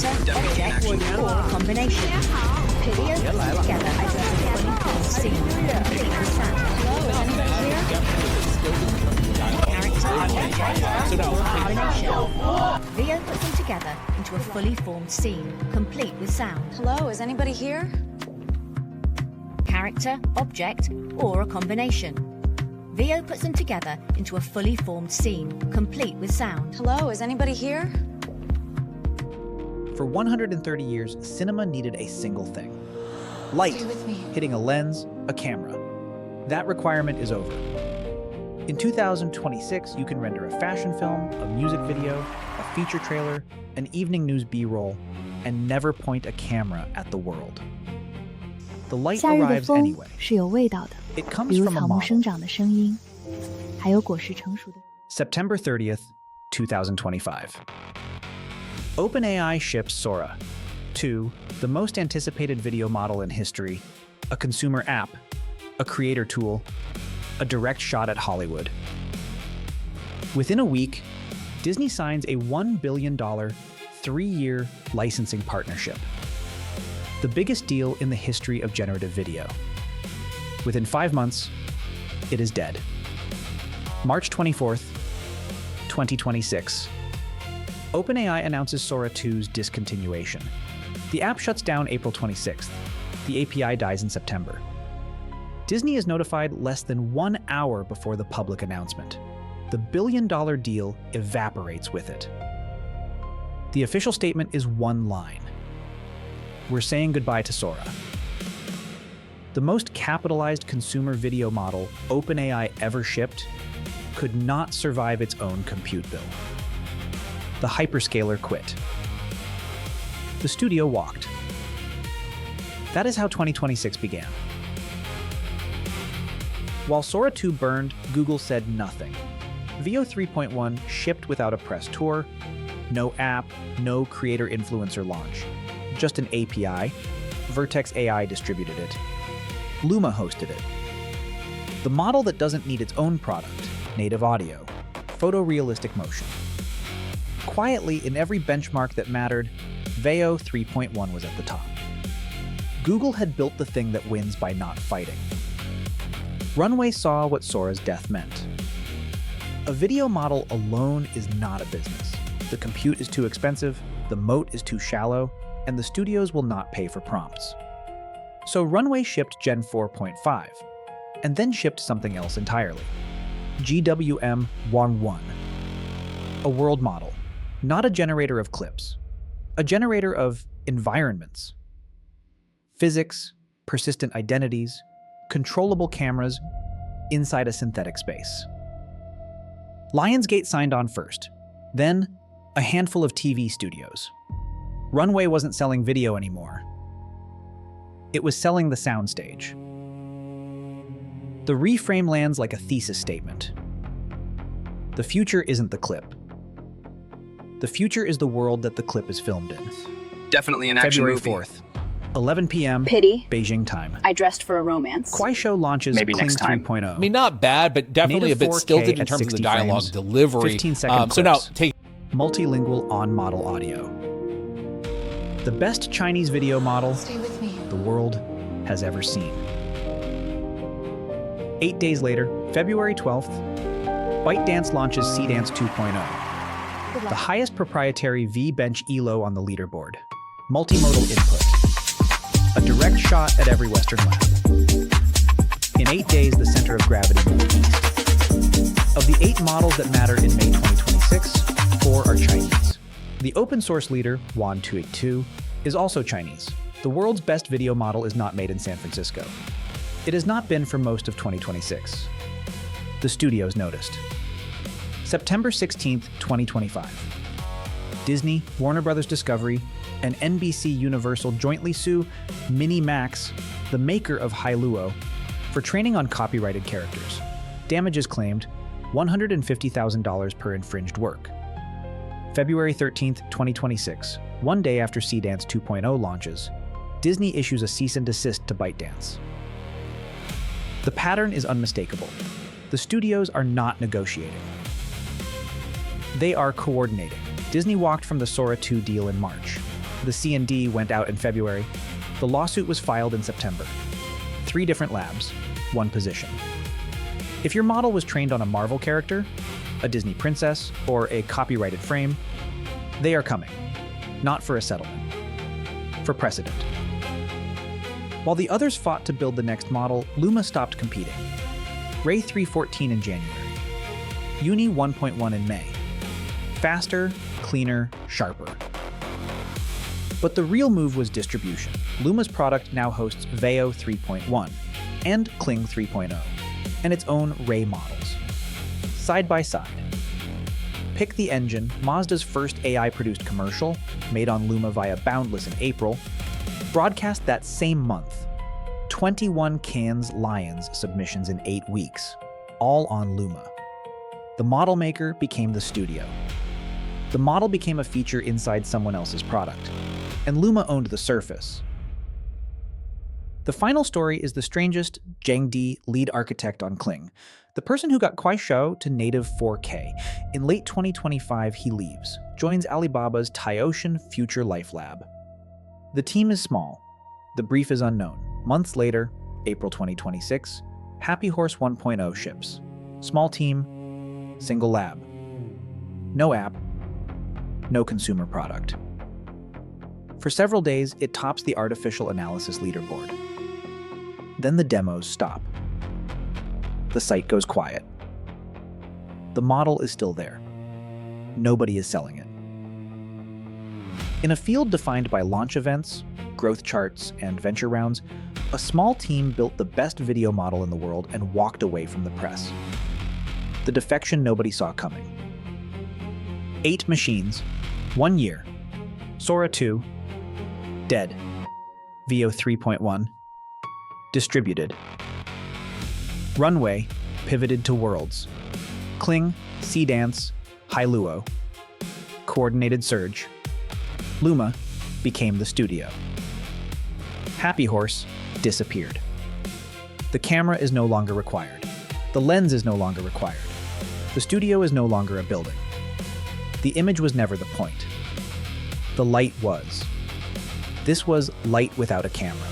Character, object, or a combination. Video put them together into a fully formed scene, complete with sound. Hello, is anybody here? Character, object, or a combination. Video puts them together into a fully formed scene, complete with sound. Hello, is anybody here? Character, object, or a combination. Vio puts them together into a fully formed scene, complete with sound. Hello, is anybody here? For 130 years, cinema needed a single thing. Light, hitting a lens, a camera. That requirement is over. In 2026, you can render a fashion film, a music video, a feature trailer, an evening news B-roll, and never point a camera at the world. The light 夏日的 arrives 风 anyway. 是有味道的， It 比 comes 如 from a 草木 model. 生长的声音，还有果实成熟的。 September 30th, 2025. OpenAI ships Sora 2, the most anticipated video model in history, a consumer app, a creator tool, a direct shot at Hollywood. Within a week, Disney signs a $1 billion, 3-year licensing partnership. The biggest deal in the history of generative video. Within 5 months, it is dead. March 24th, 2026. OpenAI announces Sora 2's discontinuation. The app shuts down April 26th. The API dies in September. Disney is notified less than 1 hour before the public announcement. The billion-dollar deal evaporates with it. The official statement is one line. We're saying goodbye to Sora. The most capitalized consumer video model OpenAI ever shipped could not survive its own compute bill. The hyperscaler quit. The studio walked. That is how 2026 began. While Sora 2 burned, Google said nothing. Veo 3.1 shipped without a press tour, no app, no creator-influencer launch. Just an API. Vertex AI distributed it. Luma hosted it. The model that doesn't need its own product, native audio, photorealistic motion. Quietly, in every benchmark that mattered, Veo 3.1 was at the top. Google had built the thing that wins by not fighting. Runway saw what Sora's death meant. A video model alone is not a business. The compute is too expensive, the moat is too shallow, and the studios will not pay for prompts. So Runway shipped Gen 4.5, and then shipped something else entirely. GWM-11. A world model, not a generator of clips, a generator of environments. Physics, persistent identities, controllable cameras inside a synthetic space. Lionsgate signed on first, then a handful of TV studios. Runway wasn't selling video anymore. It was selling the soundstage. The reframe lands like a thesis statement. The future isn't the clip. The future is the world that the clip is filmed in. Definitely an action February movie. 4th, 11 p.m. Pity. Beijing time. I dressed for a romance. Kuaishou launches Maybe Kling next time. 3.0. I mean, not bad, but definitely Native a bit 4K stilted in at terms of the 60 dialogue frames, delivery. 15-second So now, clips. take Multilingual on-model audio. The best Chinese video model the world has ever seen. 8 days later, February 12th, ByteDance launches CDance 2.0. The highest proprietary V-Bench ELO on the leaderboard. Multimodal input. A direct shot at every Western lab. In 8 days, the center of gravity moved east. Of the 8 models that matter in May 2026, 4 are Chinese. The open source leader, Wan 282, is also Chinese. The world's best video model is not made in San Francisco. It has not been for most of 2026. The studios noticed. September 16th, 2025. Disney, Warner Bros. Discovery, and NBC Universal jointly sue Minimax, the maker of Hailuo, for training on copyrighted characters. Damages claimed $150,000 per infringed work. February 13th, 2026, one day after CDance 2.0 launches, Disney issues a cease and desist to ByteDance. The pattern is unmistakable. The studios are not negotiating. They are coordinating. Disney walked from the Sora 2 deal in March. The C&D went out in February. The lawsuit was filed in September. 3 different labs, 1 position. If your model was trained on a Marvel character, a Disney princess, or a copyrighted frame, they are coming. Not for a settlement. For precedent. While the others fought to build the next model, Luma stopped competing. Ray 3.14 in January. Uni 1.1 in May. Faster, cleaner, sharper. But the real move was distribution. Luma's product now hosts Veo 3.1 and Kling 3.0, and its own Ray models. Side by side. Pick the Engine, Mazda's first AI-produced commercial, made on Luma via Boundless in April, broadcast that same month. 21 Cannes Lions submissions in 8 weeks, all on Luma. The model maker became the studio. The model became a feature inside someone else's product, and Luma owned the surface. The final story is the strangest Zheng Di, lead architect on Kling, the person who got Kuaishou to native 4K. In late 2025, he leaves, joins Alibaba's Taiocean Future Life Lab. The team is small. The brief is unknown. Months later, April 2026, Happy Horse 1.0 ships. Small team, single lab. No app, no consumer product. For several days, it tops the artificial analysis leaderboard. Then the demos stop. The site goes quiet. The model is still there. Nobody is selling it. In a field defined by launch events, growth charts, and venture rounds, a small team built the best video model in the world and walked away from the press. The defection nobody saw coming. 8 machines, 1 year. Sora 2, dead. Veo 3.1, distributed. Runway pivoted to Worlds. Kling, Sea Dance, Hailuo. Coordinated Surge. Luma became the studio. Happy Horse disappeared. The camera is no longer required. The lens is no longer required. The studio is no longer a building. The image was never the point. The light was. This was light without a camera.